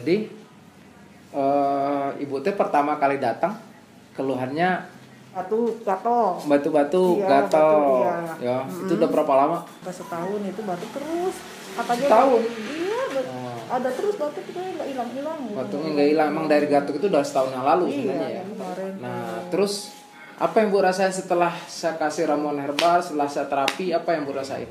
Jadi ibu teh pertama kali datang keluhannya batu-batu Iya, gatal. batu, iya. Ya, itu udah berapa lama? Pas setahun itu batuk terus. Katanya Setahun? Iya, ada terus batuk itu nggak hilang-hilang. Batuknya nggak hilang. Emang dari gatuk itu udah setahun yang lalu sebenarnya ya. Kemarin. Nah, terus apa yang Bu rasain setelah saya kasih ramuan herbal, setelah saya terapi, apa yang Bu rasain?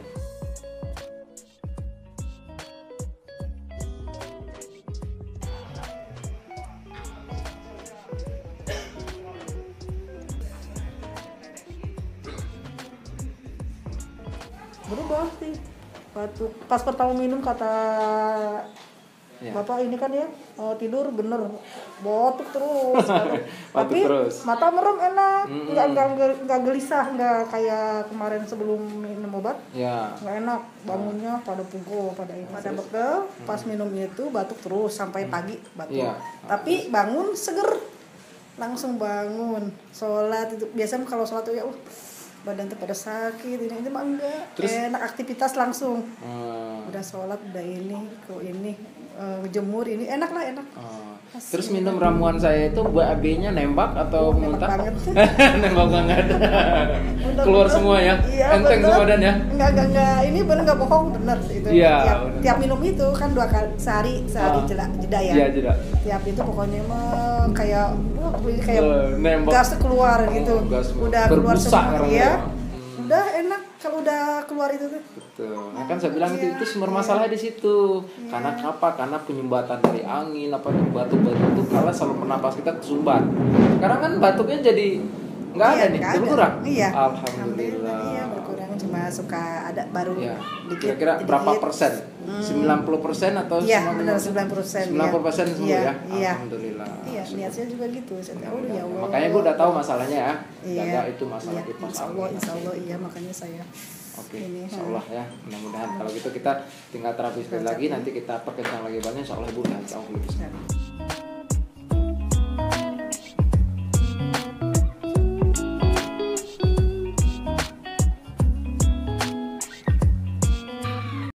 Berubah sih. Batuk. Pas pertama minum kata Ya. Bapak ini kan ya tidur bener batuk terus. Batuk Tapi terus. mata merem enak, nggak gelisah, nggak kayak kemarin sebelum minum obat. Ya. Nggak enak, bangunnya pada pukul, pada bekel. Pas minum itu batuk terus sampai pagi batuk. Iya. Tapi bangun seger, langsung bangun sholat itu. Biasanya kalau sholat tuh ya badan tuh pada sakit, ini mah enggak. Terus? Enak, aktivitas langsung. Hmm. Udah sholat, udah ini, kok ini jemur ini enak lah, enak. Terus minum ramuan saya itu BAB-nya nembak atau Nembak muntah? banget. Nembak banget. Keluar Bener. semua ya? Iya, Enteng bener. semua dan ya? Enggak, ini bener nggak bohong, bener itu. Iya, Tiap minum itu kan 2 kali sehari jeda ya. Iya, jeda. Tiap itu pokoknya mah kayak Nembak. gas keluar gitu. gas Udah keluar berbusa semua karena ya. ya. Udah enak kalau udah keluar itu tuh. Betul. Nah kan saya bilang Iya, itu sumber masalahnya di situ. Karena apa? Karena penyumbatan dari angin apa batu-batu itu kalau selalu bernapas kita kesumbat. Sekarang kan batuknya jadi nggak ada nih, nggak ada. berkurang. Iya. Alhamdulillah. Iya, berkurang, cuma suka ada baru Ya. dikit. Kira-kira berapa dikit. persen? 90% atau Iya, semua benar 90%? 90%. 90% sembuh Iya, ya. iya. Alhamdulillah. Iya, niat saya juga gitu. Saya tahu ya Allah. Makanya gue udah tahu masalahnya ya. Iya. Jaga itu masalah Iya, kipas insya Allah, iya, makanya saya Oke, ini, insya Allah ya. Mudah-mudahan kalau gitu kita tinggal terapi sekali lagi. Nanti kita perkencang lagi banyak. Insya Allah Ibu udah jauh lebih.